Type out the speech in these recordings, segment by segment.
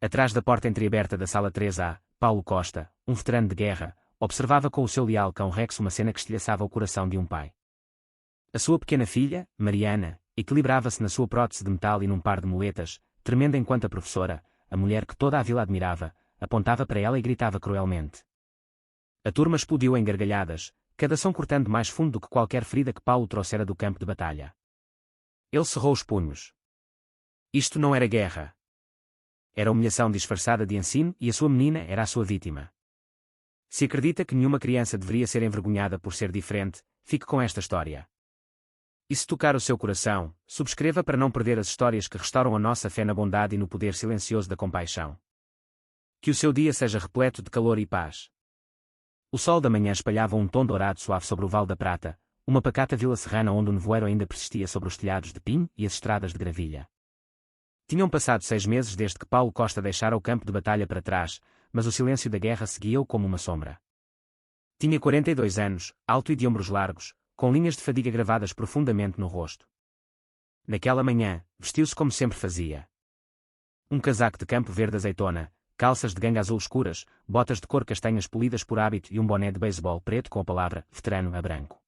Atrás da porta entreaberta da sala 3A, Paulo Costa, um veterano de guerra, observava com o seu leal cão Rex uma cena que estilhaçava o coração de um pai. A sua pequena filha, Mariana, equilibrava-se na sua prótese de metal e num par de muletas, tremenda enquanto a professora, a mulher que toda a vila admirava, apontava para ela e gritava cruelmente. A turma explodiu em gargalhadas, cada som cortando mais fundo do que qualquer ferida que Paulo trouxera do campo de batalha. Ele cerrou os punhos. Isto não era guerra. Era humilhação disfarçada de ensino e a sua menina era a sua vítima. Se acredita que nenhuma criança deveria ser envergonhada por ser diferente, fique com esta história. E se tocar o seu coração, subscreva para não perder as histórias que restauram a nossa fé na bondade e no poder silencioso da compaixão. Que o seu dia seja repleto de calor e paz. O sol da manhã espalhava um tom dourado suave sobre o Vale da Prata, uma pacata vila serrana onde o nevoeiro ainda persistia sobre os telhados de pinho e as estradas de gravilha. Tinham passado 6 meses desde que Paulo Costa deixara o campo de batalha para trás, mas o silêncio da guerra seguia-o como uma sombra. Tinha 42 anos, alto e de ombros largos, com linhas de fadiga gravadas profundamente no rosto. Naquela manhã, vestiu-se como sempre fazia. Um casaco de campo verde azeitona, calças de ganga azul escuras, botas de cor castanhas polidas por hábito e um boné de beisebol preto com a palavra veterano a branco.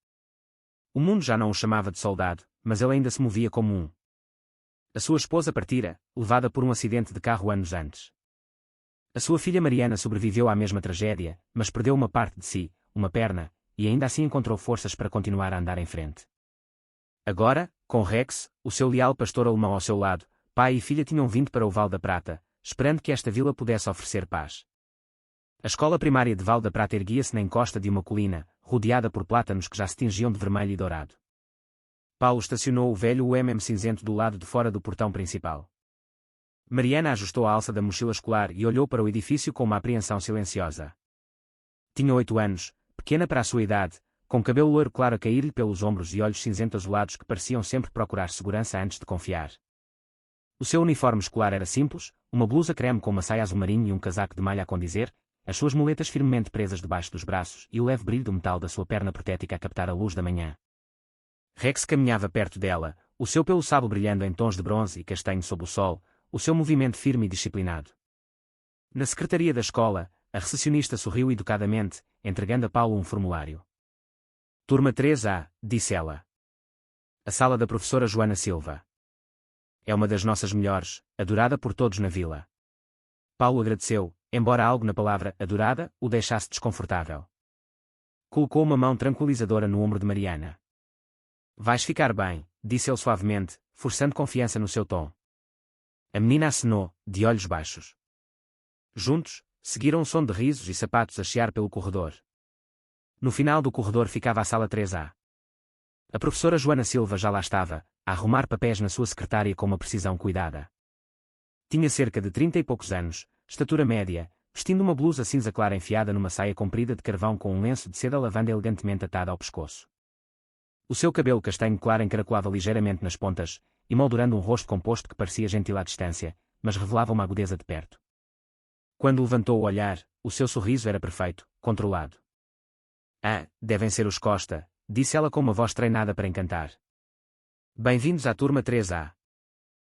O mundo já não o chamava de soldado, mas ele ainda se movia como um. A sua esposa partira, levada por um acidente de carro anos antes. A sua filha Mariana sobreviveu à mesma tragédia, mas perdeu uma parte de si, uma perna, e ainda assim encontrou forças para continuar a andar em frente. Agora, com Rex, o seu leal pastor alemão ao seu lado, pai e filha tinham vindo para o Vale da Prata, esperando que esta vila pudesse oferecer paz. A escola primária de Vale da Prata erguia-se na encosta de uma colina, rodeada por plátanos que já se tingiam de vermelho e dourado. Paulo estacionou o velho UMM cinzento do lado de fora do portão principal. Mariana ajustou a alça da mochila escolar e olhou para o edifício com uma apreensão silenciosa. Tinha 8 anos, pequena para a sua idade, com cabelo loiro claro a cair-lhe pelos ombros e olhos cinzento azulados que pareciam sempre procurar segurança antes de confiar. O seu uniforme escolar era simples, uma blusa creme com uma saia azul marinho e um casaco de malha a condizer, as suas muletas firmemente presas debaixo dos braços e o leve brilho do metal da sua perna protética a captar a luz da manhã. Rex caminhava perto dela, o seu pelo sabo brilhando em tons de bronze e castanho sob o sol, o seu movimento firme e disciplinado. Na secretaria da escola, a recepcionista sorriu educadamente, entregando a Paulo um formulário. Turma 3A, disse ela. A sala da professora Joana Silva. É uma das nossas melhores, adorada por todos na vila. Paulo agradeceu, embora algo na palavra adorada o deixasse desconfortável. Colocou uma mão tranquilizadora no ombro de Mariana. Vais ficar bem, disse ele suavemente, forçando confiança no seu tom. A menina acenou, de olhos baixos. Juntos, seguiram um som de risos e sapatos a chiar pelo corredor. No final do corredor ficava a sala 3A. A professora Joana Silva já lá estava, a arrumar papéis na sua secretária com uma precisão cuidada. Tinha cerca de 30 e poucos anos, estatura média, vestindo uma blusa cinza clara enfiada numa saia comprida de carvão com um lenço de seda lavanda elegantemente atado ao pescoço. O seu cabelo castanho claro encaracolava ligeiramente nas pontas, emoldurando um rosto composto que parecia gentil à distância, mas revelava uma agudeza de perto. Quando levantou o olhar, o seu sorriso era perfeito, controlado. Ah, devem ser os Costa, disse ela com uma voz treinada para encantar. Bem-vindos à turma 3A.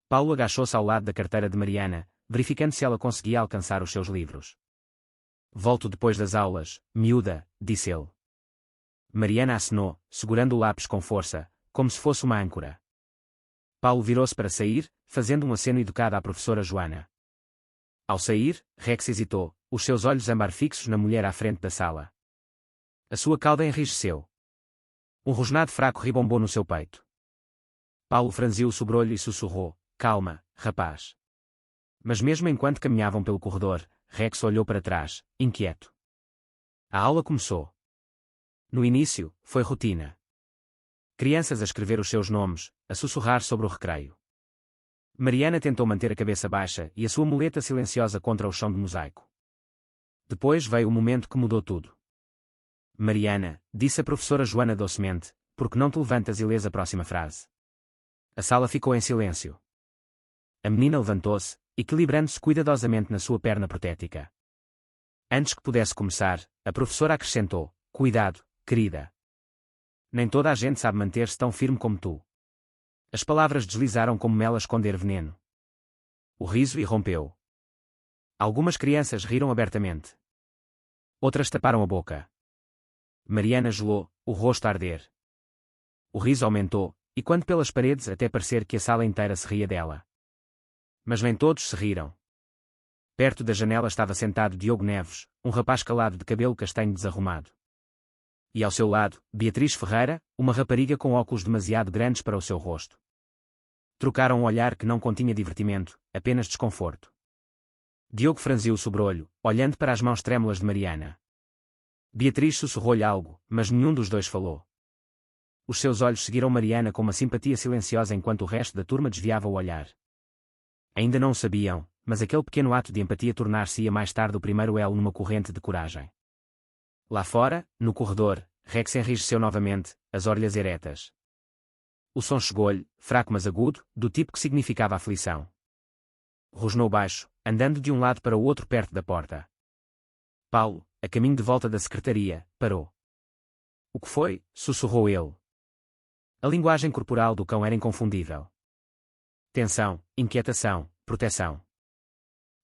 Paulo agachou-se ao lado da carteira de Mariana, verificando se ela conseguia alcançar os seus livros. Volto depois das aulas, miúda, disse ele. Mariana acenou, segurando o lápis com força, como se fosse uma âncora. Paulo virou-se para sair, fazendo um aceno educado à professora Joana. Ao sair, Rex hesitou, os seus olhos âmbar fixos na mulher à frente da sala. A sua cauda enrijeceu. Um rosnado fraco ribombou no seu peito. Paulo franziu o sobrolho e sussurrou, calma, rapaz. Mas mesmo enquanto caminhavam pelo corredor, Rex olhou para trás, inquieto. A aula começou. No início, foi rotina. Crianças a escrever os seus nomes, a sussurrar sobre o recreio. Mariana tentou manter a cabeça baixa e a sua muleta silenciosa contra o chão de mosaico. Depois veio o momento que mudou tudo. Mariana, disse a professora Joana docemente, por que não te levantas e lês a próxima frase? A sala ficou em silêncio. A menina levantou-se, equilibrando-se cuidadosamente na sua perna protética. Antes que pudesse começar, a professora acrescentou, cuidado, querida. Nem toda a gente sabe manter-se tão firme como tu. As palavras deslizaram como mel a esconder veneno. O riso irrompeu. Algumas crianças riram abertamente. Outras taparam a boca. Mariana gelou, o rosto a arder. O riso aumentou, e quando pelas paredes até parecer que a sala inteira se ria dela. Mas nem todos se riram. Perto da janela estava sentado Diogo Neves, um rapaz calado de cabelo castanho desarrumado. E ao seu lado, Beatriz Ferreira, uma rapariga com óculos demasiado grandes para o seu rosto. Trocaram um olhar que não continha divertimento, apenas desconforto. Diogo franziu o sobrolho, olhando para as mãos trêmulas de Mariana. Beatriz sussurrou-lhe algo, mas nenhum dos dois falou. Os seus olhos seguiram Mariana com uma simpatia silenciosa enquanto o resto da turma desviava o olhar. Ainda não o sabiam, mas aquele pequeno ato de empatia tornar-se-ia mais tarde o primeiro elo numa corrente de coragem. Lá fora, no corredor, Rex enrijeceu novamente, as orelhas eretas. O som chegou-lhe, fraco mas agudo, do tipo que significava aflição. Rosnou baixo, andando de um lado para o outro perto da porta. Paulo, a caminho de volta da secretaria, parou. O que foi? Sussurrou ele. A linguagem corporal do cão era inconfundível. Tensão, inquietação, proteção.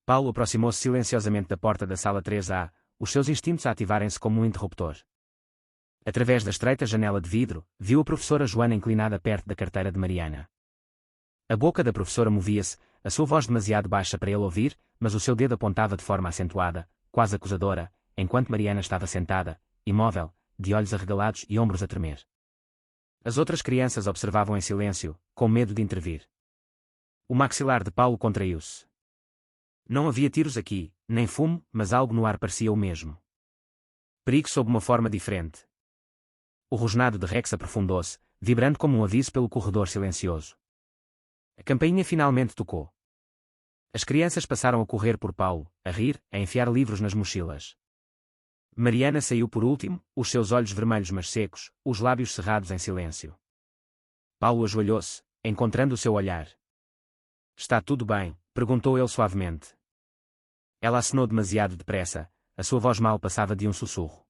Paulo aproximou-se silenciosamente da porta da sala 3A, os seus instintos a ativarem-se como um interruptor. Através da estreita janela de vidro, viu a professora Joana inclinada perto da carteira de Mariana. A boca da professora movia-se, a sua voz demasiado baixa para ele ouvir, mas o seu dedo apontava de forma acentuada, quase acusadora, enquanto Mariana estava sentada, imóvel, de olhos arregalados e ombros a tremer. As outras crianças observavam em silêncio, com medo de intervir. O maxilar de Paulo contraiu-se. Não havia tiros aqui, nem fumo, mas algo no ar parecia o mesmo. Perigo sob uma forma diferente. O rosnado de Rex aprofundou-se, vibrando como um aviso pelo corredor silencioso. A campainha finalmente tocou. As crianças passaram a correr por Paulo, a rir, a enfiar livros nas mochilas. Mariana saiu por último, os seus olhos vermelhos mas secos, os lábios cerrados em silêncio. Paulo ajoelhou-se, encontrando o seu olhar. Está tudo bem? Perguntou ele suavemente. Ela acenou demasiado depressa, a sua voz mal passava de um sussurro.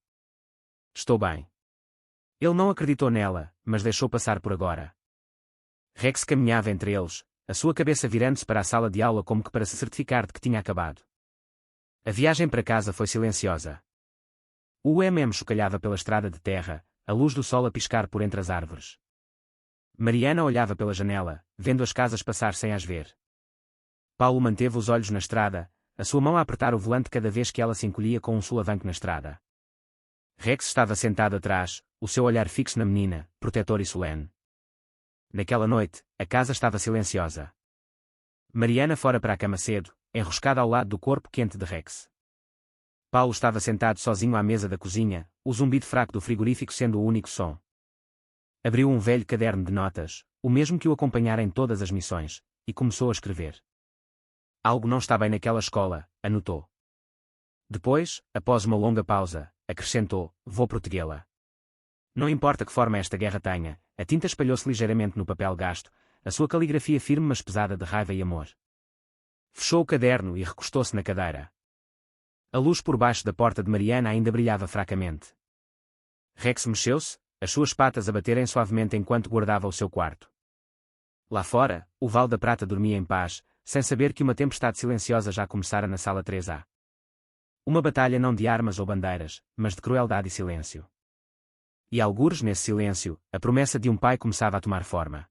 Estou bem. Ele não acreditou nela, mas deixou passar por agora. Rex caminhava entre eles, a sua cabeça virando-se para a sala de aula como que para se certificar de que tinha acabado. A viagem para casa foi silenciosa. O chocalhava pela estrada de terra, a luz do sol a piscar por entre as árvores. Mariana olhava pela janela, vendo as casas passar sem as ver. Paulo manteve os olhos na estrada, a sua mão a apertar o volante cada vez que ela se encolhia com um solavanco na estrada. Rex estava sentado atrás, o seu olhar fixo na menina, protetor e solene. Naquela noite, a casa estava silenciosa. Mariana fora para a cama cedo, enroscada ao lado do corpo quente de Rex. Paulo estava sentado sozinho à mesa da cozinha, o zumbido fraco do frigorífico sendo o único som. Abriu um velho caderno de notas, o mesmo que o acompanhara em todas as missões, e começou a escrever. Algo não está bem naquela escola, anotou. Depois, após uma longa pausa, acrescentou, vou protegê-la. Não importa que forma esta guerra tenha, a tinta espalhou-se ligeiramente no papel gasto, a sua caligrafia firme mas pesada de raiva e amor. Fechou o caderno e recostou-se na cadeira. A luz por baixo da porta de Mariana ainda brilhava fracamente. Rex mexeu-se, as suas patas a baterem suavemente enquanto guardava o seu quarto. Lá fora, o Val da Prata dormia em paz, sem saber que uma tempestade silenciosa já começara na sala 3A. Uma batalha não de armas ou bandeiras, mas de crueldade e silêncio. E algures nesse silêncio, a promessa de um pai começava a tomar forma.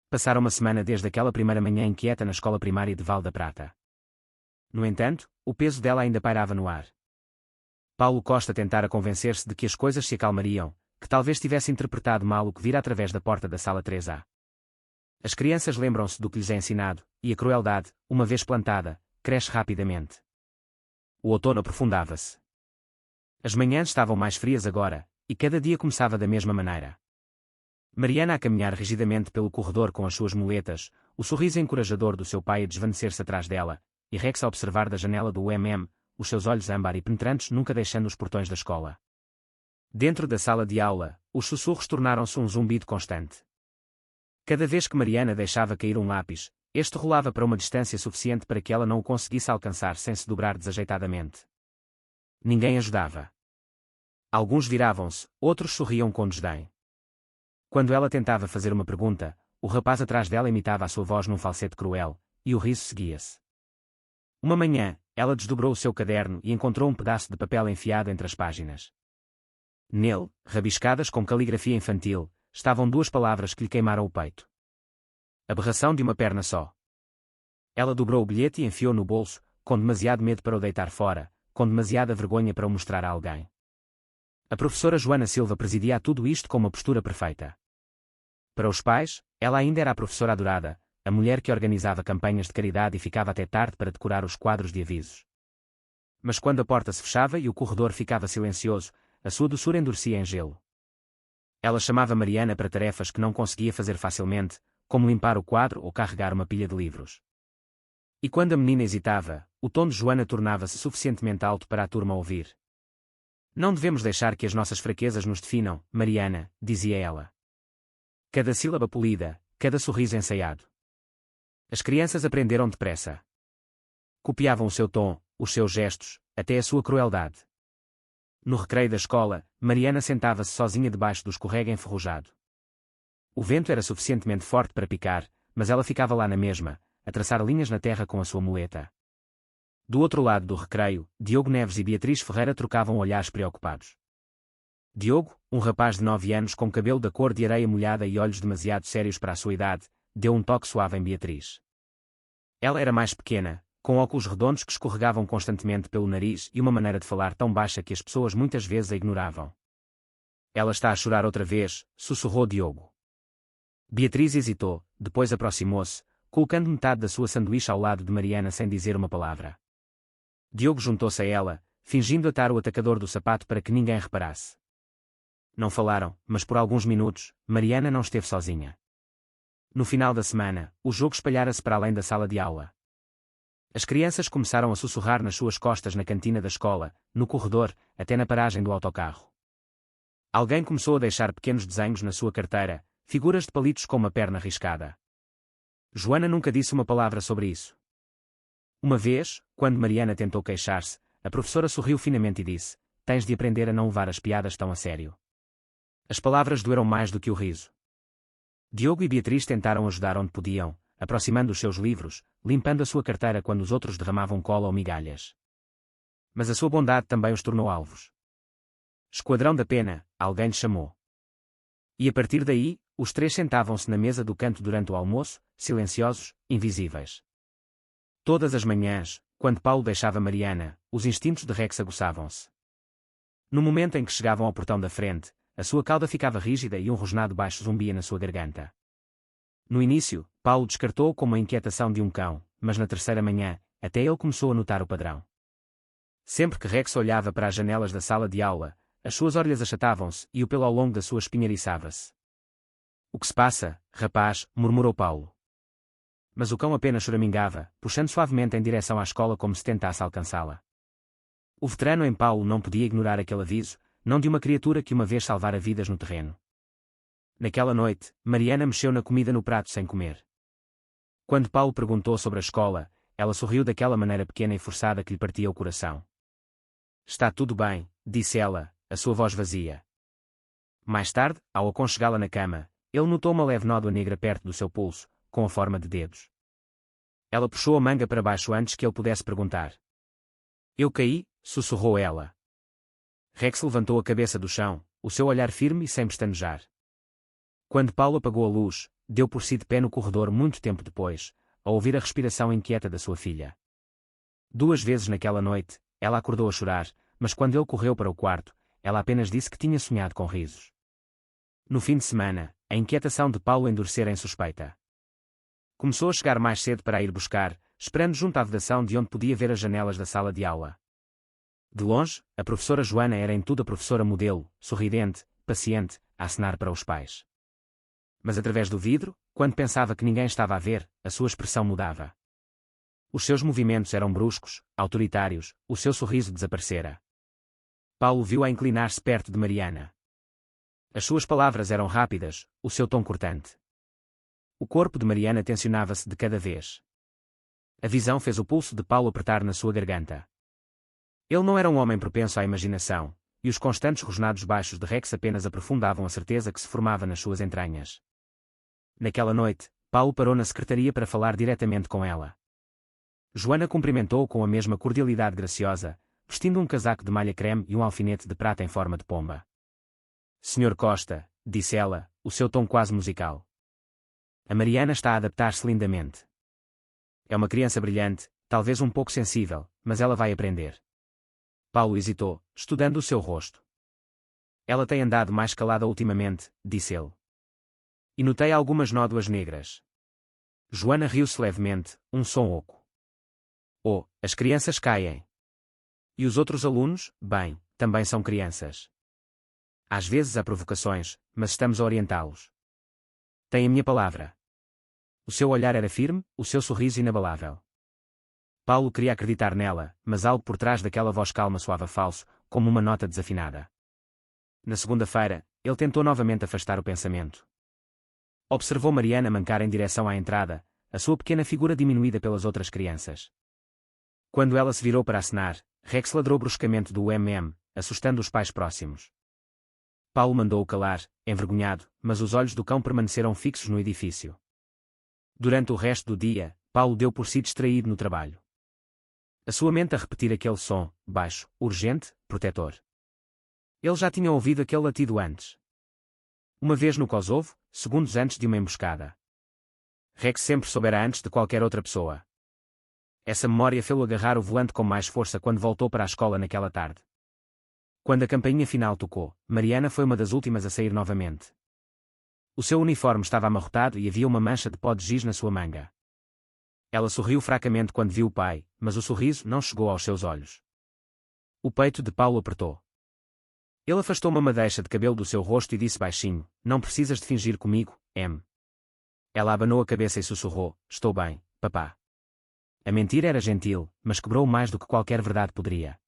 Passara uma semana desde aquela primeira manhã inquieta na escola primária de Val da Prata. No entanto, o peso dela ainda pairava no ar. Paulo Costa tentara convencer-se de que as coisas se acalmariam, que talvez tivesse interpretado mal o que vira através da porta da sala 3A. As crianças lembram-se do que lhes é ensinado, e a crueldade, uma vez plantada, cresce rapidamente. O outono aprofundava-se. As manhãs estavam mais frias agora, e cada dia começava da mesma maneira. Mariana a caminhar rigidamente pelo corredor com as suas muletas, o sorriso encorajador do seu pai a desvanecer-se atrás dela, e Rex a observar da janela do os seus olhos âmbar e penetrantes nunca deixando os portões da escola. Dentro da sala de aula, os sussurros tornaram-se um zumbido constante. Cada vez que Mariana deixava cair um lápis, este rolava para uma distância suficiente para que ela não o conseguisse alcançar sem se dobrar desajeitadamente. Ninguém ajudava. Alguns viravam-se, outros sorriam com desdém. Quando ela tentava fazer uma pergunta, o rapaz atrás dela imitava a sua voz num falsete cruel, e o riso seguia-se. Uma manhã, Ela desdobrou o seu caderno e encontrou um pedaço de papel enfiado entre as páginas. Nele, rabiscadas com caligrafia infantil, estavam duas palavras que lhe queimaram o peito. Aberração de uma perna só. Ela dobrou o bilhete e enfiou no bolso, com demasiado medo para o deitar fora, com demasiada vergonha para o mostrar a alguém. A professora Joana Silva presidia a tudo isto com uma postura perfeita. Para os pais, ela ainda era a professora adorada, a mulher que organizava campanhas de caridade e ficava até tarde para decorar os quadros de avisos. Mas quando a porta se fechava e o corredor ficava silencioso, a sua doçura endurecia em gelo. Ela chamava Mariana para tarefas que não conseguia fazer facilmente, como limpar o quadro ou carregar uma pilha de livros. E quando a menina hesitava, o tom de Joana tornava-se suficientemente alto para a turma ouvir. Não devemos deixar que as nossas fraquezas nos definam, Mariana, dizia ela. Cada sílaba polida, cada sorriso ensaiado. As crianças aprenderam depressa. Copiavam o seu tom, os seus gestos, até a sua crueldade. No recreio da escola, Mariana sentava-se sozinha debaixo do escorrega enferrujado. O vento era suficientemente forte para picar, mas ela ficava lá na mesma, a traçar linhas na terra com a sua muleta. Do outro lado do recreio, Diogo Neves e Beatriz Ferreira trocavam olhares preocupados. Diogo, um rapaz de 9 anos com cabelo da cor de areia molhada e olhos demasiado sérios para a sua idade, deu um toque suave em Beatriz. Ela era mais pequena, com óculos redondos que escorregavam constantemente pelo nariz e uma maneira de falar tão baixa que as pessoas muitas vezes a ignoravam. Ela está a chorar outra vez, sussurrou Diogo. Beatriz hesitou, depois aproximou-se, colocando metade da sua sanduíche ao lado de Mariana sem dizer uma palavra. Diogo juntou-se a ela, fingindo atar o atacador do sapato para que ninguém reparasse. Não falaram, mas por alguns minutos, Mariana não esteve sozinha. No final da semana, o jogo espalhara-se para além da sala de aula. As crianças começaram a sussurrar nas suas costas na cantina da escola, no corredor, até na paragem do autocarro. Alguém começou a deixar pequenos desenhos na sua carteira, figuras de palitos com uma perna riscada. Joana nunca disse uma palavra sobre isso. Uma vez, quando Mariana tentou queixar-se, a professora sorriu finamente e disse: "Tens de aprender a não levar as piadas tão a sério." As palavras doeram mais do que o riso. Diogo e Beatriz tentaram ajudar onde podiam, aproximando os seus livros, limpando a sua carteira quando os outros derramavam cola ou migalhas. Mas a sua bondade também os tornou alvos. "Esquadrão da Pena", alguém lhe chamou. E a partir daí, os três sentavam-se na mesa do canto durante o almoço, silenciosos, invisíveis. Todas as manhãs, quando Paulo deixava Mariana, os instintos de Rex aguçavam-se. No momento em que chegavam ao portão da frente, a sua cauda ficava rígida e um rosnado baixo zumbia na sua garganta. No início, Paulo descartou como a inquietação de um cão, mas na terceira manhã, até ele começou a notar o padrão. Sempre que Rex olhava para as janelas da sala de aula, as suas orelhas achatavam-se e o pelo ao longo da sua espinha eriçava-se. "O que se passa, rapaz?", murmurou Paulo. Mas o cão apenas choramingava, puxando suavemente em direção à escola como se tentasse alcançá-la. O veterano em Paulo não podia ignorar aquele aviso, não de uma criatura que uma vez salvara vidas no terreno. Naquela noite, Mariana mexeu na comida no prato sem comer. Quando Paulo perguntou sobre a escola, ela sorriu daquela maneira pequena e forçada que lhe partia o coração. "Está tudo bem", disse ela, a sua voz vazia. Mais tarde, ao aconchegá-la na cama, ele notou uma leve nódoa negra perto do seu pulso, com a forma de dedos. Ela puxou a manga para baixo antes que ele pudesse perguntar. "Eu caí", sussurrou ela. Rex levantou a cabeça do chão, o seu olhar firme e sem pestanejar. Quando Paulo apagou a luz, deu por si de pé no corredor muito tempo depois, a ouvir a respiração inquieta da sua filha. 2 vezes naquela noite, ela acordou a chorar, mas quando ele correu para o quarto, ela apenas disse que tinha sonhado com risos. No fim de semana, a inquietação de Paulo endurecera em suspeita. Começou a chegar mais cedo para a ir buscar, esperando junto à vedação de onde podia ver as janelas da sala de aula. De longe, a professora Joana era em tudo a professora modelo, sorridente, paciente, a acenar para os pais. Mas através do vidro, quando pensava que ninguém estava a ver, a sua expressão mudava. Os seus movimentos eram bruscos, autoritários, o seu sorriso desaparecera. Paulo viu-a inclinar-se perto de Mariana. As suas palavras eram rápidas, o seu tom cortante. O corpo de Mariana tensionava-se de cada vez. A visão fez o pulso de Paulo apertar na sua garganta. Ele não era um homem propenso à imaginação, e os constantes rosnados baixos de Rex apenas aprofundavam a certeza que se formava nas suas entranhas. Naquela noite, Paulo parou na secretaria para falar diretamente com ela. Joana cumprimentou com a mesma cordialidade graciosa, vestindo um casaco de malha creme e um alfinete de prata em forma de pomba. Senhor Costa, disse ela, o seu tom quase musical. A Mariana está a adaptar-se lindamente. É uma criança brilhante, talvez um pouco sensível, mas ela vai aprender. Paulo hesitou, estudando o seu rosto. Ela tem andado mais calada ultimamente, disse ele. E notei algumas nódoas negras. Joana riu-se levemente, um som oco. Oh, as crianças caem. E os outros alunos, bem, também são crianças. Às vezes há provocações, mas estamos a orientá-los. Tem a minha palavra. O seu olhar era firme, o seu sorriso inabalável. Paulo queria acreditar nela, mas algo por trás daquela voz calma soava falso, como uma nota desafinada. Na segunda-feira, ele tentou novamente afastar o pensamento. Observou Mariana mancar em direção à entrada, a sua pequena figura diminuída pelas outras crianças. Quando ela se virou para acenar, Rex ladrou bruscamente do assustando os pais próximos. Paulo mandou-o calar, envergonhado, mas os olhos do cão permaneceram fixos no edifício. Durante o resto do dia, Paulo deu por si distraído no trabalho. A sua mente a repetir aquele som, baixo, urgente, protetor. Ele já tinha ouvido aquele latido antes. Uma vez no Kosovo, segundos antes de uma emboscada. Rex sempre soubera antes de qualquer outra pessoa. Essa memória fê-lo agarrar o volante com mais força quando voltou para a escola naquela tarde. Quando a campainha final tocou, Mariana foi uma das últimas a sair novamente. O seu uniforme estava amarrotado e havia uma mancha de pó de giz na sua manga. Ela sorriu fracamente quando viu o pai, mas o sorriso não chegou aos seus olhos. O peito de Paulo apertou. Ele afastou uma madeixa de cabelo do seu rosto e disse baixinho, não precisas de fingir comigo, M. Ela abanou a cabeça e sussurrou, estou bem, papá. A mentira era gentil, mas quebrou mais do que qualquer verdade poderia.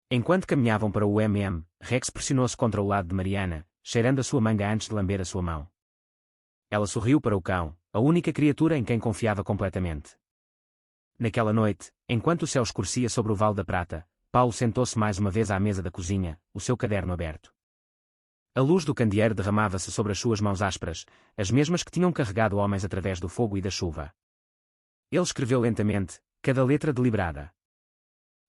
Enquanto caminhavam para o Rex pressionou-se contra o lado de Mariana, cheirando a sua manga antes de lamber a sua mão. Ela sorriu para o cão, a única criatura em quem confiava completamente. Naquela noite, enquanto o céu escurecia sobre o Vale da Prata, Paulo sentou-se mais uma vez à mesa da cozinha, o seu caderno aberto. A luz do candeeiro derramava-se sobre as suas mãos ásperas, as mesmas que tinham carregado homens através do fogo e da chuva. Ele escreveu lentamente, cada letra deliberada.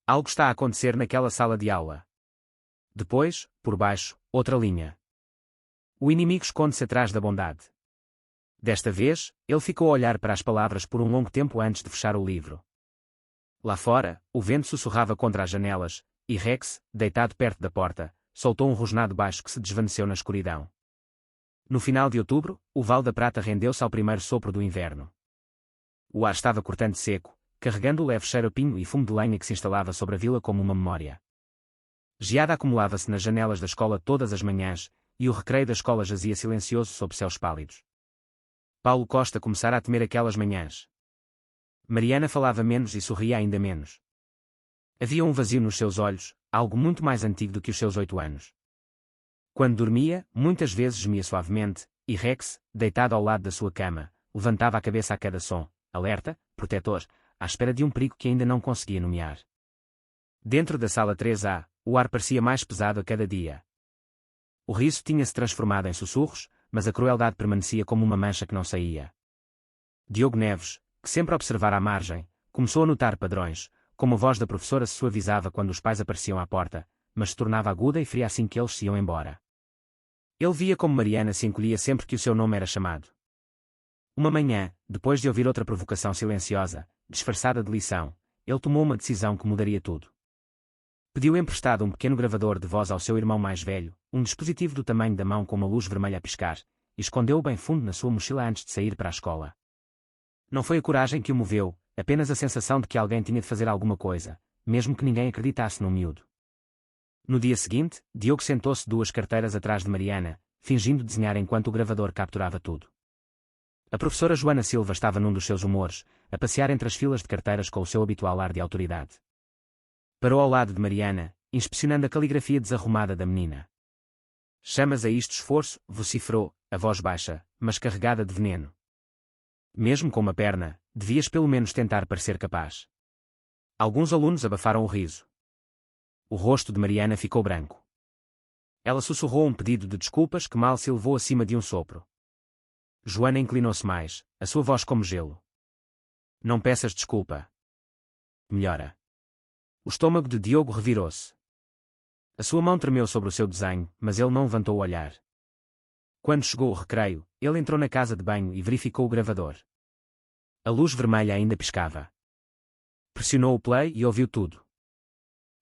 Algo está a acontecer naquela sala de aula. Depois, por baixo, outra linha. O inimigo esconde-se atrás da bondade. Desta vez, ele ficou a olhar para as palavras por um longo tempo antes de fechar o livro. Lá fora, o vento sussurrava contra as janelas, e Rex, deitado perto da porta, soltou um rosnado baixo que se desvaneceu na escuridão. No final de outubro, o Vale da Prata rendeu-se ao primeiro sopro do inverno. O ar estava cortante seco, carregando o leve cheiro a pinho e fumo de lenha que se instalava sobre a vila como uma memória. Geada acumulava-se nas janelas da escola todas as manhãs, e o recreio da escola jazia silencioso sob céus pálidos. Paulo Costa começara a temer aquelas manhãs. Mariana falava menos e sorria ainda menos. Havia um vazio nos seus olhos, algo muito mais antigo do que os seus 8 anos. Quando dormia, muitas vezes gemia suavemente, e Rex, deitado ao lado da sua cama, levantava a cabeça a cada som, alerta, protetor, à espera de um perigo que ainda não conseguia nomear. Dentro da sala 3A, o ar parecia mais pesado a cada dia. O riso tinha-se transformado em sussurros, mas a crueldade permanecia como uma mancha que não saía. Diogo Neves, que sempre observara à margem, começou a notar padrões, como a voz da professora se suavizava quando os pais apareciam à porta, mas se tornava aguda e fria assim que eles se iam embora. Ele via como Mariana se encolhia sempre que o seu nome era chamado. Uma manhã, depois de ouvir outra provocação silenciosa, disfarçada de lição, ele tomou uma decisão que mudaria tudo. Pediu emprestado um pequeno gravador de voz ao seu irmão mais velho, um dispositivo do tamanho da mão com uma luz vermelha a piscar, e escondeu-o bem fundo na sua mochila antes de sair para a escola. Não foi a coragem que o moveu, apenas a sensação de que alguém tinha de fazer alguma coisa, mesmo que ninguém acreditasse no miúdo. No dia seguinte, Diogo sentou-se 2 carteiras atrás de Mariana, fingindo desenhar enquanto o gravador capturava tudo. A professora Joana Silva estava num dos seus humores, a passear entre as filas de carteiras com o seu habitual ar de autoridade. Parou ao lado de Mariana, inspecionando a caligrafia desarrumada da menina. Chamas a isto esforço, vociferou, a voz baixa, mas carregada de veneno. Mesmo com uma perna, devias pelo menos tentar parecer capaz. Alguns alunos abafaram o riso. O rosto de Mariana ficou branco. Ela sussurrou um pedido de desculpas que mal se elevou acima de um sopro. Joana inclinou-se mais, a sua voz como gelo. Não peças desculpa. melhora. O estômago de Diogo revirou-se. A sua mão tremeu sobre o seu desenho, mas ele não levantou o olhar. Quando chegou o recreio, ele entrou na casa de banho e verificou o gravador. A luz vermelha ainda piscava. Pressionou o play e ouviu tudo.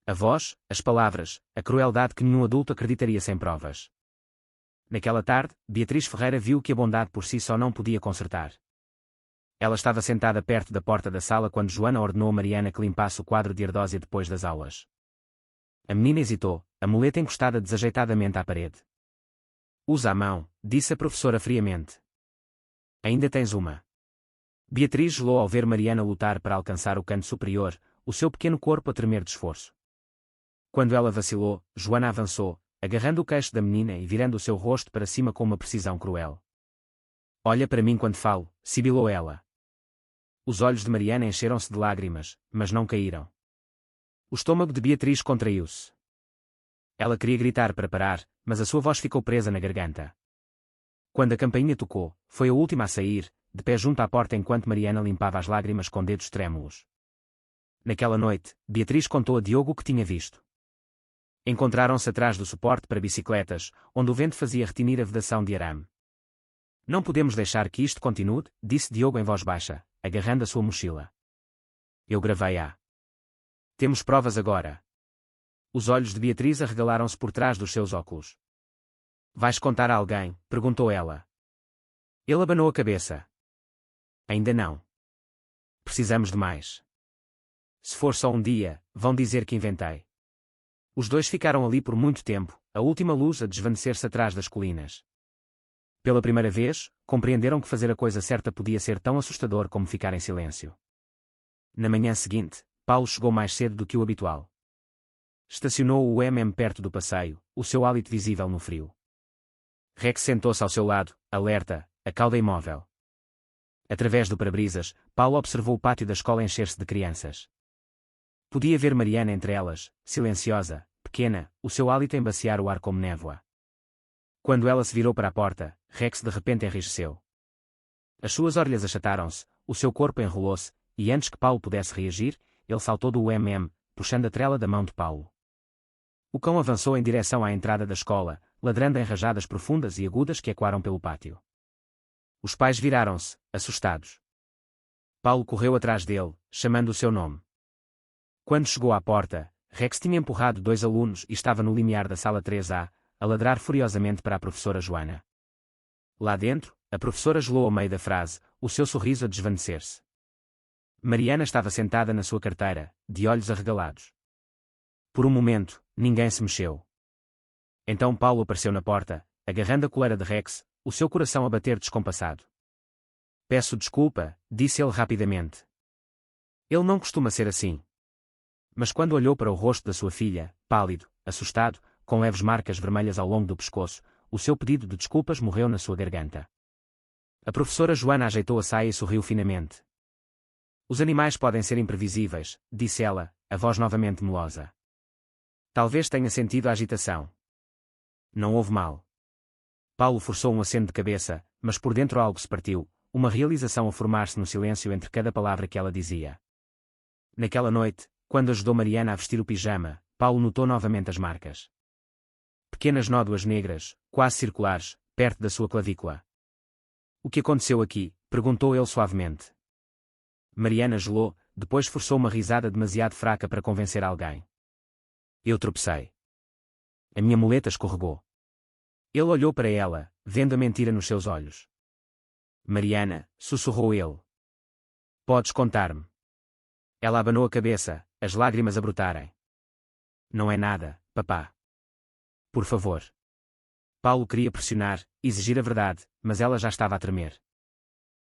A voz, as palavras, a crueldade que nenhum adulto acreditaria sem provas. Naquela tarde, Beatriz Ferreira viu que a bondade por si só não podia consertar. Ela estava sentada perto da porta da sala quando Joana ordenou a Mariana que limpasse o quadro de Ardósia depois das aulas. A menina hesitou, a muleta encostada desajeitadamente à parede. Usa a mão, disse a professora friamente. Ainda tens uma. Beatriz gelou ao ver Mariana lutar para alcançar o canto superior, o seu pequeno corpo a tremer de esforço. Quando ela vacilou, Joana avançou, agarrando o queixo da menina e virando o seu rosto para cima com uma precisão cruel. Olha para mim quando falo, sibilou ela. Os olhos de Mariana encheram-se de lágrimas, mas não caíram. O estômago de Beatriz contraiu-se. Ela queria gritar para parar, mas a sua voz ficou presa na garganta. Quando a campainha tocou, foi a última a sair, de pé junto à porta enquanto Mariana limpava as lágrimas com dedos trêmulos. Naquela noite, Beatriz contou a Diogo o que tinha visto. Encontraram-se atrás do suporte para bicicletas, onde o vento fazia retinir a vedação de arame. Não podemos deixar que isto continue, disse Diogo em voz baixa, agarrando a sua mochila. Eu gravei-a. Temos provas agora. Os olhos de Beatriz arregalaram-se por trás dos seus óculos. Vais contar a alguém? Perguntou ela. Ele abanou a cabeça. Ainda não. Precisamos de mais. Se for só um dia, vão dizer que inventei. Os dois ficaram ali por muito tempo, a última luz a desvanecer-se atrás das colinas. Pela primeira vez, compreenderam que fazer a coisa certa podia ser tão assustador como ficar em silêncio. Na manhã seguinte, Paulo chegou mais cedo do que o habitual. Estacionou o perto do passeio, o seu hálito visível no frio. Rex sentou-se ao seu lado, alerta, a cauda imóvel. Através do para-brisas, Paulo observou o pátio da escola encher-se de crianças. Podia ver Mariana entre elas, silenciosa, pequena, o seu hálito a embaciar o ar como névoa. Quando ela se virou para a porta, Rex de repente enrijeceu. As suas orelhas achataram-se, o seu corpo enrolou-se, e antes que Paulo pudesse reagir, ele saltou do puxando a trela da mão de Paulo. O cão avançou em direção à entrada da escola, ladrando em rajadas profundas e agudas que ecoaram pelo pátio. Os pais viraram-se, assustados. Paulo correu atrás dele, chamando o seu nome. Quando chegou à porta, Rex tinha empurrado 2 alunos e estava no limiar da sala 3A, a ladrar furiosamente para a professora Joana. Lá dentro, a professora gelou ao meio da frase, o seu sorriso a desvanecer-se. Mariana estava sentada na sua carteira, de olhos arregalados. Por um momento, ninguém se mexeu. Então Paulo apareceu na porta, agarrando a coleira de Rex, o seu coração a bater descompassado. Peço desculpa, disse ele rapidamente. Ele não costuma ser assim. Mas quando olhou para o rosto da sua filha, pálido, assustado, com leves marcas vermelhas ao longo do pescoço, o seu pedido de desculpas morreu na sua garganta. A professora Joana ajeitou a saia e sorriu finamente. Os animais podem ser imprevisíveis, disse ela, a voz novamente melosa. Talvez tenha sentido a agitação. Não houve mal. Paulo forçou um aceno de cabeça, mas por dentro algo se partiu, uma realização a formar-se no silêncio entre cada palavra que ela dizia. Naquela noite, quando ajudou Mariana a vestir o pijama, Paulo notou novamente as marcas. Pequenas nódoas negras, quase circulares, perto da sua clavícula. O que aconteceu aqui? Perguntou ele suavemente. Mariana gelou, depois forçou uma risada demasiado fraca para convencer alguém. Eu tropecei. A minha muleta escorregou. Ele olhou para ela, vendo a mentira nos seus olhos. Mariana, sussurrou ele. Podes contar-me. Ela abanou a cabeça, as lágrimas a brotarem. Não é nada, papá. Por favor. Paulo queria pressionar, exigir a verdade, mas ela já estava a tremer.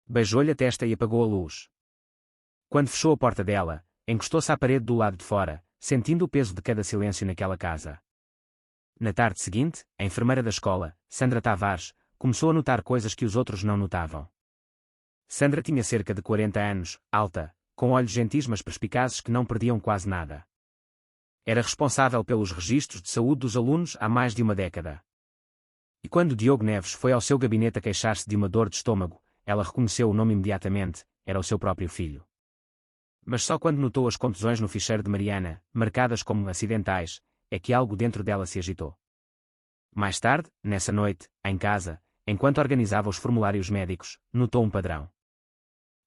Beijou-lhe a testa e apagou a luz. Quando fechou a porta dela, encostou-se à parede do lado de fora, sentindo o peso de cada silêncio naquela casa. Na tarde seguinte, a enfermeira da escola, Sandra Tavares, começou a notar coisas que os outros não notavam. Sandra tinha cerca de 40 anos, alta, com olhos gentis mas perspicazes que não perdiam quase nada. Era responsável pelos registros de saúde dos alunos há mais de uma década. E quando Diogo Neves foi ao seu gabinete a queixar-se de uma dor de estômago, ela reconheceu o nome imediatamente, era o seu próprio filho. Mas só quando notou as contusões no ficheiro de Mariana, marcadas como acidentais, é que algo dentro dela se agitou. Mais tarde, nessa noite, em casa, enquanto organizava os formulários médicos, notou um padrão.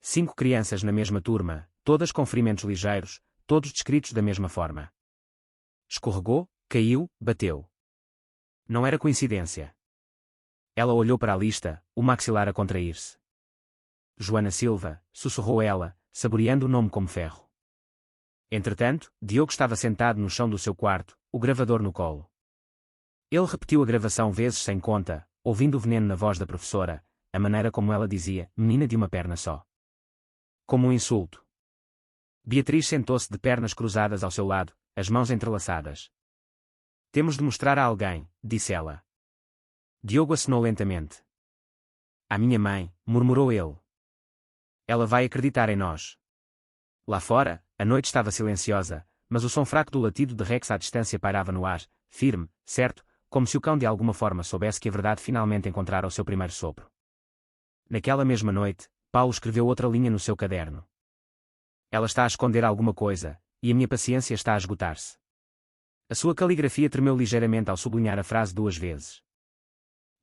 5 crianças na mesma turma, todas com ferimentos ligeiros, todos descritos da mesma forma. Escorregou, caiu, bateu. Não era coincidência. Ela olhou para a lista, o maxilar a contrair-se. Joana Silva, sussurrou ela, saboreando o nome como ferro. Entretanto, Diogo estava sentado no chão do seu quarto, o gravador no colo. Ele repetiu a gravação vezes sem conta, ouvindo o veneno na voz da professora, a maneira como ela dizia, menina de uma perna só. Como um insulto. Beatriz sentou-se de pernas cruzadas ao seu lado, as mãos entrelaçadas. Temos de mostrar a alguém, disse ela. Diogo acenou lentamente. À minha mãe, murmurou ele. Ela vai acreditar em nós. Lá fora, a noite estava silenciosa, mas o som fraco do latido de Rex à distância pairava no ar, firme, certo, como se o cão de alguma forma soubesse que a verdade finalmente encontrara o seu primeiro sopro. Naquela mesma noite, Paulo escreveu outra linha no seu caderno. Ela está a esconder alguma coisa, e a minha paciência está a esgotar-se. A sua caligrafia tremeu ligeiramente ao sublinhar a frase 2 vezes.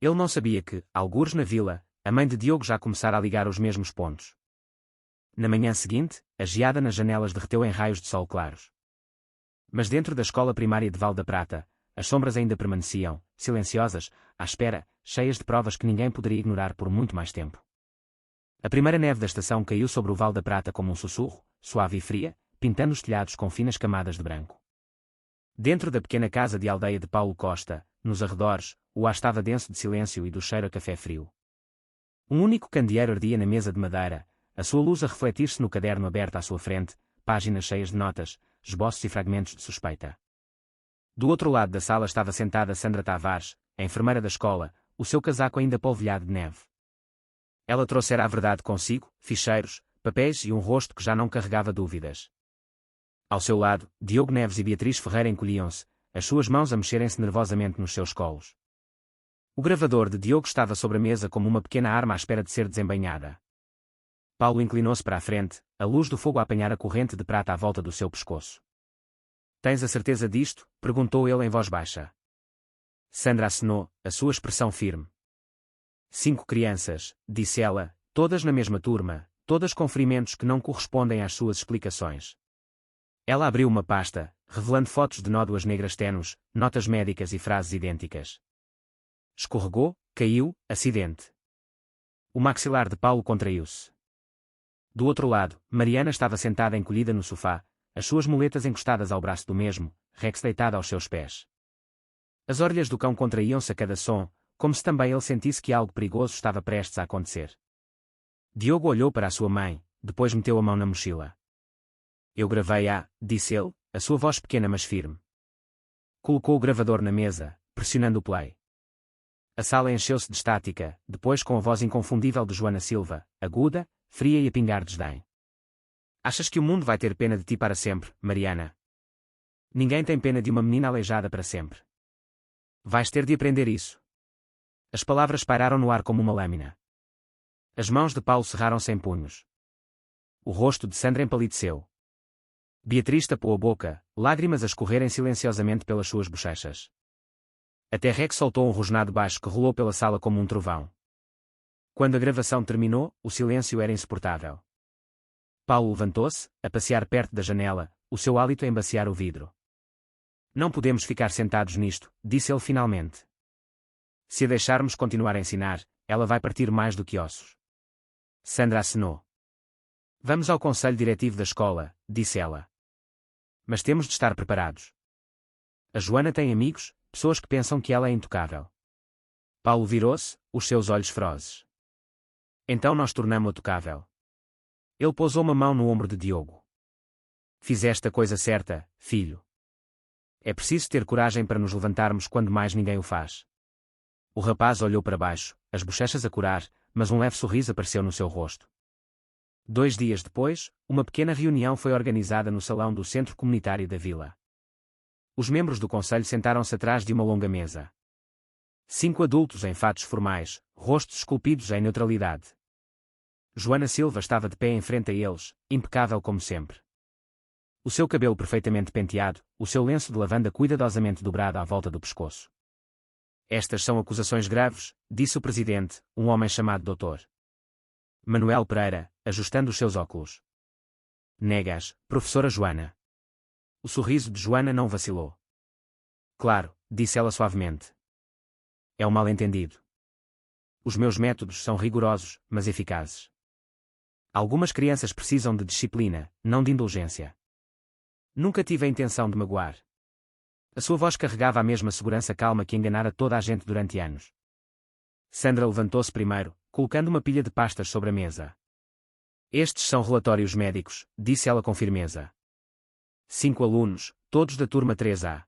Ele não sabia que, algures na vila, a mãe de Diogo já começara a ligar os mesmos pontos. Na manhã seguinte, a geada nas janelas derreteu em raios de sol claros. Mas dentro da escola primária de Val da Prata, as sombras ainda permaneciam, silenciosas, à espera, cheias de provas que ninguém poderia ignorar por muito mais tempo. A primeira neve da estação caiu sobre o Val da Prata como um sussurro, suave e fria, pintando os telhados com finas camadas de branco. Dentro da pequena casa de aldeia de Paulo Costa, nos arredores, o ar estava denso de silêncio e do cheiro a café frio. Um único candeeiro ardia na mesa de madeira, a sua luz a refletir-se no caderno aberto à sua frente, páginas cheias de notas, esboços e fragmentos de suspeita. Do outro lado da sala estava sentada Sandra Tavares, a enfermeira da escola, o seu casaco ainda polvilhado de neve. Ela trouxera a verdade consigo, ficheiros, papéis e um rosto que já não carregava dúvidas. Ao seu lado, Diogo Neves e Beatriz Ferreira encolhiam-se, as suas mãos a mexerem-se nervosamente nos seus colos. O gravador de Diogo estava sobre a mesa como uma pequena arma à espera de ser desembainhada. Paulo inclinou-se para a frente, a luz do fogo a apanhar a corrente de prata à volta do seu pescoço. Tens a certeza disto? Perguntou ele em voz baixa. Sandra acenou, a sua expressão firme. 5 crianças, disse ela, todas na mesma turma, todas com ferimentos que não correspondem às suas explicações. Ela abriu uma pasta, revelando fotos de nódoas negras tenues, notas médicas e frases idênticas. Escorregou, caiu, acidente. O maxilar de Paulo contraiu-se. Do outro lado, Mariana estava sentada encolhida no sofá, as suas muletas encostadas ao braço do mesmo, Rex deitado aos seus pés. As orelhas do cão contraíam-se a cada som, como se também ele sentisse que algo perigoso estava prestes a acontecer. Diogo olhou para a sua mãe, depois meteu a mão na mochila. Eu gravei-a, disse ele, a sua voz pequena mas firme. Colocou o gravador na mesa, pressionando o play. A sala encheu-se de estática, depois com a voz inconfundível de Joana Silva, aguda, fria e a pingar desdém. Achas que o mundo vai ter pena de ti para sempre, Mariana? Ninguém tem pena de uma menina aleijada para sempre. Vais ter de aprender isso. As palavras pairaram no ar como uma lâmina. As mãos de Paulo cerraram-se em punhos. O rosto de Sandra empalideceu. Beatriz tapou a boca, lágrimas a escorrerem silenciosamente pelas suas bochechas. Até Rex soltou um rosnado baixo que rolou pela sala como um trovão. Quando a gravação terminou, o silêncio era insuportável. Paulo levantou-se, a passear perto da janela, o seu hálito a embaciar o vidro. Não podemos ficar sentados nisto, disse ele finalmente. Se a deixarmos continuar a ensinar, ela vai partir mais do que ossos. Sandra acenou. Vamos ao conselho diretivo da escola, disse ela. Mas temos de estar preparados. A Joana tem amigos, pessoas que pensam que ela é intocável. Paulo virou-se, os seus olhos ferozes. Então nós tornamo-a tocável. Ele pousou uma mão no ombro de Diogo. Fizeste a coisa certa, filho. É preciso ter coragem para nos levantarmos quando mais ninguém o faz. O rapaz olhou para baixo, as bochechas a corar, mas um leve sorriso apareceu no seu rosto. 2 dias depois, uma pequena reunião foi organizada no salão do centro comunitário da vila. Os membros do conselho sentaram-se atrás de uma longa mesa. 5 adultos em fatos formais, rostos esculpidos em neutralidade. Joana Silva estava de pé em frente a eles, impecável como sempre. O seu cabelo perfeitamente penteado, o seu lenço de lavanda cuidadosamente dobrado à volta do pescoço. Estas são acusações graves, disse o presidente, um homem chamado Dr. Manuel Pereira, ajustando os seus óculos. Negas, professora Joana. O sorriso de Joana não vacilou. Claro, disse ela suavemente. É um mal-entendido. Os meus métodos são rigorosos, mas eficazes. Algumas crianças precisam de disciplina, não de indulgência. Nunca tive a intenção de magoar. A sua voz carregava a mesma segurança calma que enganara toda a gente durante anos. Sandra levantou-se primeiro, colocando uma pilha de pastas sobre a mesa. Estes são relatórios médicos, disse ela com firmeza. 5 alunos, todos da turma 3A.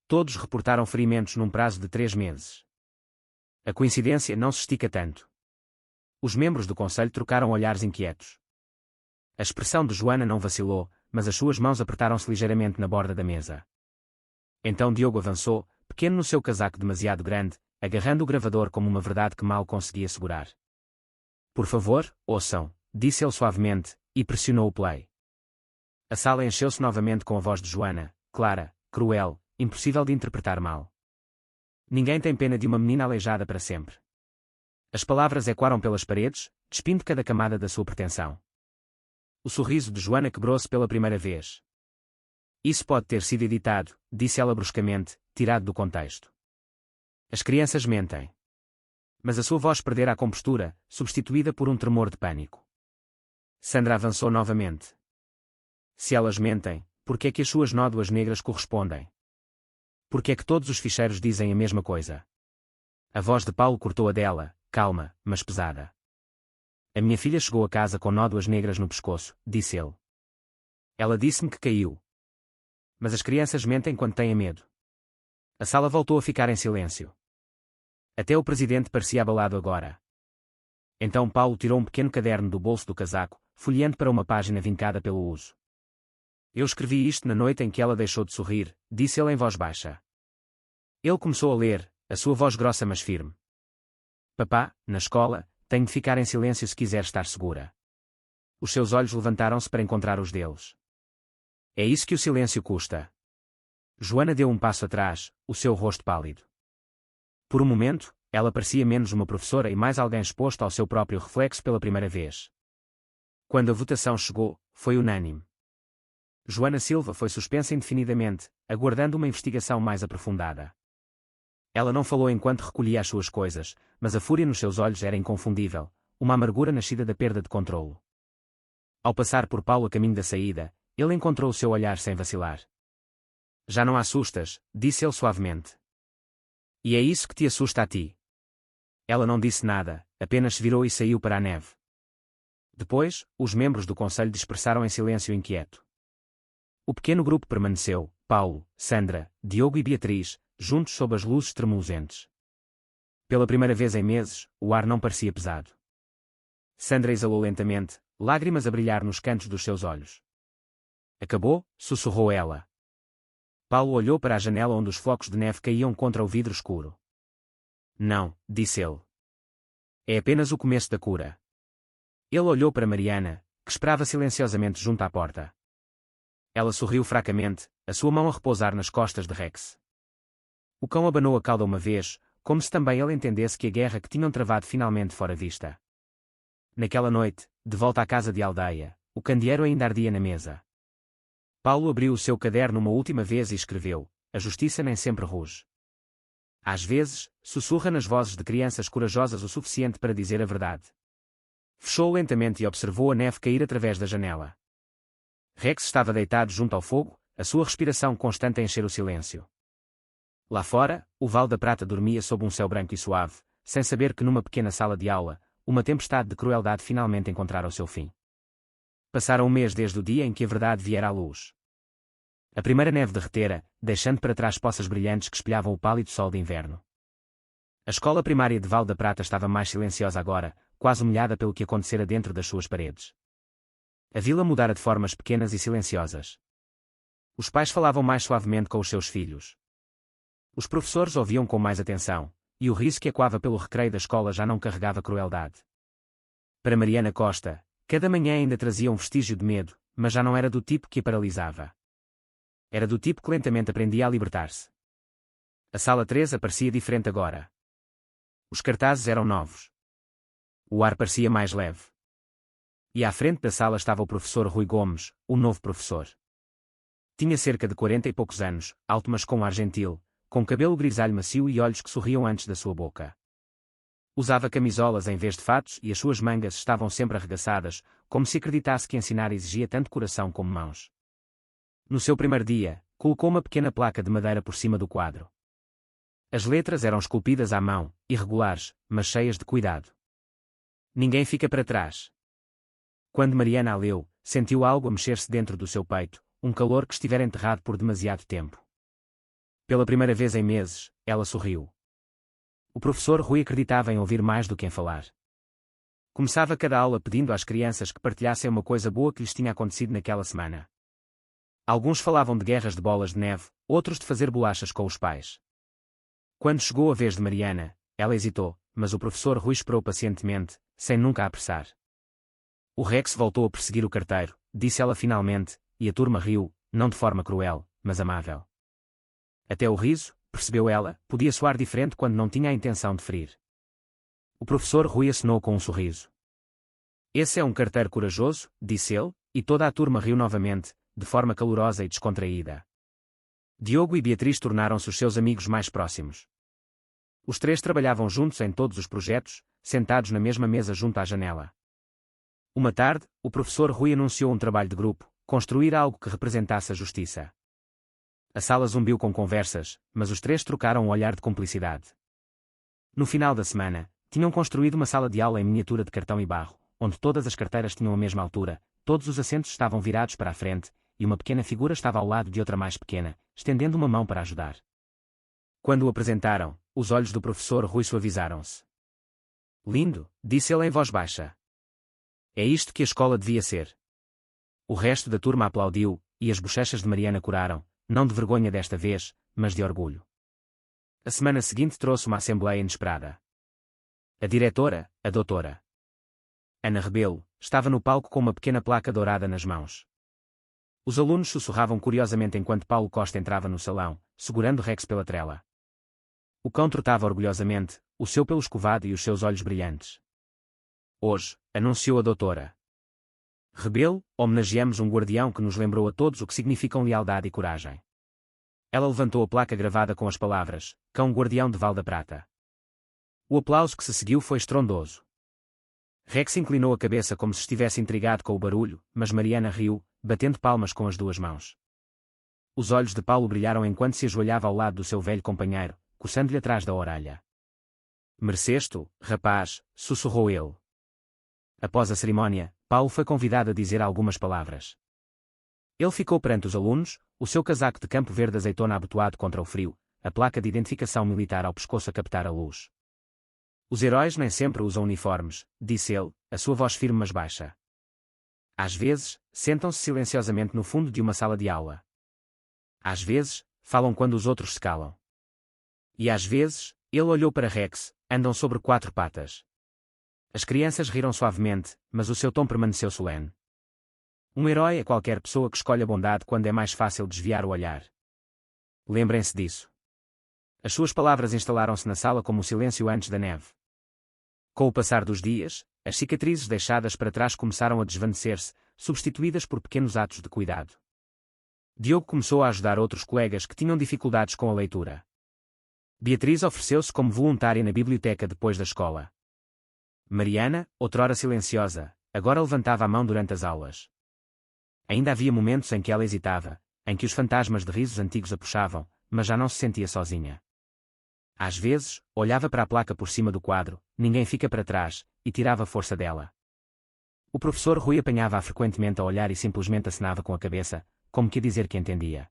Todos reportaram ferimentos num prazo de 3 meses. A coincidência não se estica tanto. Os membros do conselho trocaram olhares inquietos. A expressão de Joana não vacilou, mas as suas mãos apertaram-se ligeiramente na borda da mesa. Então Diogo avançou, pequeno no seu casaco demasiado grande, agarrando o gravador como uma verdade que mal conseguia segurar. Por favor, ouçam, disse ele suavemente, e pressionou o play. A sala encheu-se novamente com a voz de Joana, clara, cruel, impossível de interpretar mal. Ninguém tem pena de uma menina aleijada para sempre. As palavras ecoaram pelas paredes, despindo cada camada da sua pretensão. O sorriso de Joana quebrou-se pela primeira vez. Isso pode ter sido editado, disse ela bruscamente, tirado do contexto. As crianças mentem. Mas a sua voz perdera a compostura, substituída por um tremor de pânico. Sandra avançou novamente. Se elas mentem, por que é que as suas nódoas negras correspondem? Por que é que todos os ficheiros dizem a mesma coisa? A voz de Paulo cortou a dela, calma, mas pesada. A minha filha chegou a casa com nódoas negras no pescoço, disse ele. Ela disse-me que caiu. Mas as crianças mentem quando têm medo. A sala voltou a ficar em silêncio. Até o presidente parecia abalado agora. Então Paulo tirou um pequeno caderno do bolso do casaco, folheando para uma página vincada pelo uso. Eu escrevi isto na noite em que ela deixou de sorrir, disse ele em voz baixa. Ele começou a ler, a sua voz grossa mas firme. Papá, na escola, tenho de ficar em silêncio se quiser estar segura. Os seus olhos levantaram-se para encontrar os deles. É isso que o silêncio custa. Joana deu um passo atrás, o seu rosto pálido. Por um momento, ela parecia menos uma professora e mais alguém exposto ao seu próprio reflexo pela primeira vez. Quando a votação chegou, foi unânime. Joana Silva foi suspensa indefinidamente, aguardando uma investigação mais aprofundada. Ela não falou enquanto recolhia as suas coisas, mas a fúria nos seus olhos era inconfundível, uma amargura nascida da perda de controlo. Ao passar por Paulo a caminho da saída, ele encontrou o seu olhar sem vacilar. Já não a assustas, disse ele suavemente. E é isso que te assusta a ti. Ela não disse nada, apenas se virou e saiu para a neve. Depois, os membros do conselho dispersaram em silêncio inquieto. O pequeno grupo permaneceu, Paulo, Sandra, Diogo e Beatriz, juntos sob as luzes tremuluzentes. Pela primeira vez em meses, o ar não parecia pesado. Sandra exalou lentamente, lágrimas a brilhar nos cantos dos seus olhos. Acabou? Sussurrou ela. Paulo olhou para a janela onde os flocos de neve caíam contra o vidro escuro. Não, disse ele. É apenas o começo da cura. Ele olhou para Mariana, que esperava silenciosamente junto à porta. Ela sorriu fracamente, a sua mão a repousar nas costas de Rex. O cão abanou a cauda uma vez, como se também ele entendesse que a guerra que tinham travado finalmente fora vista. Naquela noite, de volta à casa de aldeia, o candeeiro ainda ardia na mesa. Paulo abriu o seu caderno uma última vez e escreveu: a justiça nem sempre ruge. Às vezes, sussurra nas vozes de crianças corajosas o suficiente para dizer a verdade. Fechou lentamente e observou a neve cair através da janela. Rex estava deitado junto ao fogo, a sua respiração constante a encher o silêncio. Lá fora, o Val da Prata dormia sob um céu branco e suave, sem saber que numa pequena sala de aula, uma tempestade de crueldade finalmente encontrara o seu fim. Passaram um mês desde o dia em que a verdade viera à luz. A primeira neve derretera, deixando para trás poças brilhantes que espelhavam o pálido sol de inverno. A escola primária de Val da Prata estava mais silenciosa agora, quase humilhada pelo que acontecera dentro das suas paredes. A vila mudara de formas pequenas e silenciosas. Os pais falavam mais suavemente com os seus filhos. Os professores ouviam com mais atenção, e o riso que ecoava pelo recreio da escola já não carregava crueldade. Para Mariana Costa, cada manhã ainda trazia um vestígio de medo, mas já não era do tipo que a paralisava. Era do tipo que lentamente aprendia a libertar-se. A sala 3 parecia diferente agora. Os cartazes eram novos. O ar parecia mais leve. E à frente da sala estava o professor Rui Gomes, o novo professor. Tinha cerca de 40 e poucos anos, alto mas com um ar gentil, com cabelo grisalho macio e olhos que sorriam antes da sua boca. Usava camisolas em vez de fatos e as suas mangas estavam sempre arregaçadas, como se acreditasse que ensinar exigia tanto coração como mãos. No seu primeiro dia, colocou uma pequena placa de madeira por cima do quadro. As letras eram esculpidas à mão, irregulares, mas cheias de cuidado. Ninguém fica para trás. Quando Mariana a leu, sentiu algo a mexer-se dentro do seu peito, um calor que estivera enterrado por demasiado tempo. Pela primeira vez em meses, ela sorriu. O professor Rui acreditava em ouvir mais do que em falar. Começava cada aula pedindo às crianças que partilhassem uma coisa boa que lhes tinha acontecido naquela semana. Alguns falavam de guerras de bolas de neve, outros de fazer bolachas com os pais. Quando chegou a vez de Mariana, ela hesitou, mas o professor Rui esperou pacientemente, sem nunca a apressar. O Rex voltou a perseguir o carteiro, disse ela finalmente, e a turma riu, não de forma cruel, mas amável. Até o riso, percebeu ela, podia soar diferente quando não tinha a intenção de ferir. O professor Rui acenou com um sorriso. Esse é um carteiro corajoso, disse ele, e toda a turma riu novamente, de forma calorosa e descontraída. Diogo e Beatriz tornaram-se os seus amigos mais próximos. Os três trabalhavam juntos em todos os projetos, sentados na mesma mesa junto à janela. Uma tarde, o professor Rui anunciou um trabalho de grupo, construir algo que representasse a justiça. A sala zumbiu com conversas, mas os três trocaram um olhar de cumplicidade. No final da semana, tinham construído uma sala de aula em miniatura de cartão e barro, onde todas as carteiras tinham a mesma altura, todos os assentos estavam virados para a frente, e uma pequena figura estava ao lado de outra mais pequena, estendendo uma mão para ajudar. Quando o apresentaram, os olhos do professor Rui suavizaram-se. Lindo, disse ele em voz baixa. É isto que a escola devia ser. O resto da turma aplaudiu, e as bochechas de Mariana coraram, não de vergonha desta vez, mas de orgulho. A semana seguinte trouxe uma assembleia inesperada. A diretora, a doutora Ana Rebelo, estava no palco com uma pequena placa dourada nas mãos. Os alunos sussurravam curiosamente enquanto Paulo Costa entrava no salão, segurando Rex pela trela. O cão trotava orgulhosamente, o seu pelo escovado e os seus olhos brilhantes. Hoje, anunciou a doutora Rebelo, homenageamos um guardião que nos lembrou a todos o que significam lealdade e coragem. Ela levantou a placa gravada com as palavras, Cão Guardião de Val da Prata. O aplauso que se seguiu foi estrondoso. Rex inclinou a cabeça como se estivesse intrigado com o barulho, mas Mariana riu, batendo palmas com as duas mãos. Os olhos de Paulo brilharam enquanto se ajoelhava ao lado do seu velho companheiro, coçando-lhe atrás da orelha. Mereceste-o, rapaz, sussurrou ele. Após a cerimónia, Paulo foi convidado a dizer algumas palavras. Ele ficou perante os alunos, o seu casaco de campo verde azeitona abotoado contra o frio, a placa de identificação militar ao pescoço a captar a luz. Os heróis nem sempre usam uniformes, disse ele, a sua voz firme mas baixa. Às vezes, sentam-se silenciosamente no fundo de uma sala de aula. Às vezes, falam quando os outros se calam. E às vezes, ele olhou para Rex, andam sobre 4 patas. As crianças riram suavemente, mas o seu tom permaneceu solene. Um herói é qualquer pessoa que escolhe a bondade quando é mais fácil desviar o olhar. Lembrem-se disso. As suas palavras instalaram-se na sala como o silêncio antes da neve. Com o passar dos dias, as cicatrizes deixadas para trás começaram a desvanecer-se, substituídas por pequenos atos de cuidado. Diogo começou a ajudar outros colegas que tinham dificuldades com a leitura. Beatriz ofereceu-se como voluntária na biblioteca depois da escola. Mariana, outrora silenciosa, agora levantava a mão durante as aulas. Ainda havia momentos em que ela hesitava, em que os fantasmas de risos antigos a puxavam, mas já não se sentia sozinha. Às vezes, olhava para a placa por cima do quadro, ninguém fica para trás, e tirava força dela. O professor Rui apanhava-a frequentemente a olhar e simplesmente acenava com a cabeça, como que a dizer que entendia.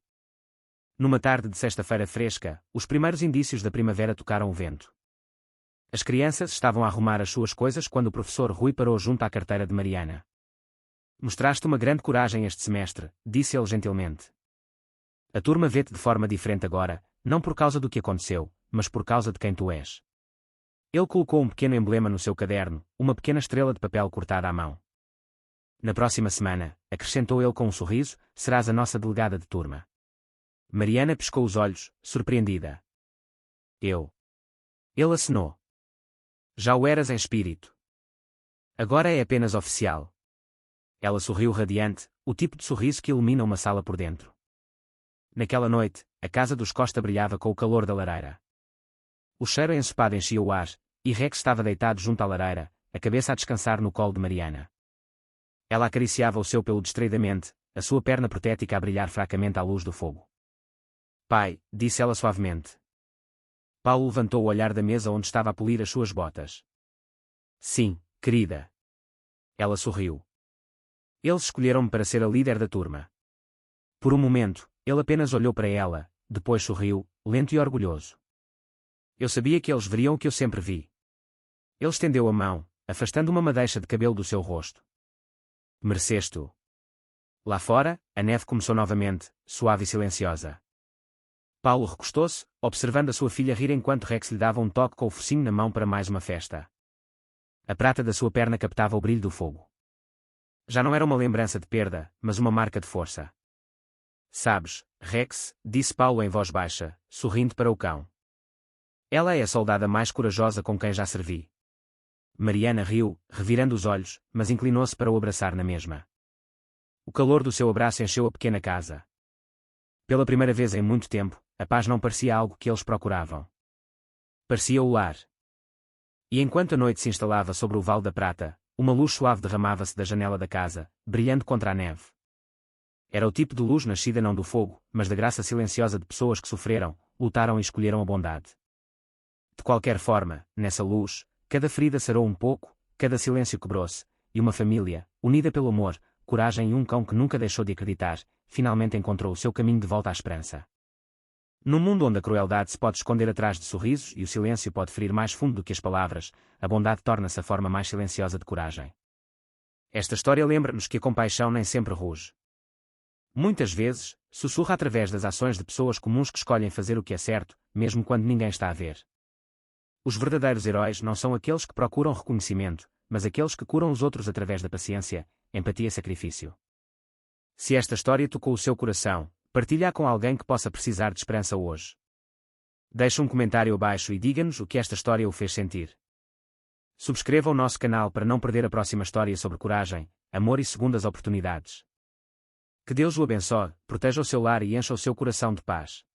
Numa tarde de sexta-feira fresca, os primeiros indícios da primavera tocaram o vento. As crianças estavam a arrumar as suas coisas quando o professor Rui parou junto à carteira de Mariana. Mostraste uma grande coragem este semestre, disse ele gentilmente. A turma vê-te de forma diferente agora, não por causa do que aconteceu, mas por causa de quem tu és. Ele colocou um pequeno emblema no seu caderno, uma pequena estrela de papel cortada à mão. Na próxima semana, acrescentou ele com um sorriso, serás a nossa delegada de turma. Mariana piscou os olhos, surpreendida. Eu. Ele acenou. Já o eras em espírito. Agora é apenas oficial. Ela sorriu radiante, o tipo de sorriso que ilumina uma sala por dentro. Naquela noite, a casa dos Costa brilhava com o calor da lareira. O cheiro ensopado enchia o ar, e Rex estava deitado junto à lareira, a cabeça a descansar no colo de Mariana. Ela acariciava o seu pelo distraidamente, a sua perna protética a brilhar fracamente à luz do fogo. Pai, disse ela suavemente. Paulo levantou o olhar da mesa onde estava a polir as suas botas. Sim, querida. Ela sorriu. Eles escolheram-me para ser a líder da turma. Por um momento, ele apenas olhou para ela, depois sorriu, lento e orgulhoso. Eu sabia que eles veriam o que eu sempre vi. Ele estendeu a mão, afastando uma madeixa de cabelo do seu rosto. Mereceste-o. Lá fora, a neve começou novamente, suave e silenciosa. Paulo recostou-se, observando a sua filha rir enquanto Rex lhe dava um toque com o focinho na mão para mais uma festa. A prata da sua perna captava o brilho do fogo. Já não era uma lembrança de perda, mas uma marca de força. Sabes, Rex, disse Paulo em voz baixa, sorrindo para o cão. Ela é a soldada mais corajosa com quem já servi. Mariana riu, revirando os olhos, mas inclinou-se para o abraçar na mesma. O calor do seu abraço encheu a pequena casa. Pela primeira vez em muito tempo, a paz não parecia algo que eles procuravam. Parecia o lar. E enquanto a noite se instalava sobre o Vale da Prata, uma luz suave derramava-se da janela da casa, brilhando contra a neve. Era o tipo de luz nascida não do fogo, mas da graça silenciosa de pessoas que sofreram, lutaram e escolheram a bondade. De qualquer forma, nessa luz, cada ferida sarou um pouco, cada silêncio quebrou-se, e uma família, unida pelo amor, coragem e um cão que nunca deixou de acreditar, finalmente encontrou o seu caminho de volta à esperança. Num mundo onde a crueldade se pode esconder atrás de sorrisos e o silêncio pode ferir mais fundo do que as palavras, a bondade torna-se a forma mais silenciosa de coragem. Esta história lembra-nos que a compaixão nem sempre ruge. Muitas vezes, sussurra através das ações de pessoas comuns que escolhem fazer o que é certo, mesmo quando ninguém está a ver. Os verdadeiros heróis não são aqueles que procuram reconhecimento, mas aqueles que curam os outros através da paciência, empatia e sacrifício. Se esta história tocou o seu coração, partilhe-a com alguém que possa precisar de esperança hoje. Deixe um comentário abaixo e diga-nos o que esta história o fez sentir. Subscreva o nosso canal para não perder a próxima história sobre coragem, amor e segundas oportunidades. Que Deus o abençoe, proteja o seu lar e encha o seu coração de paz.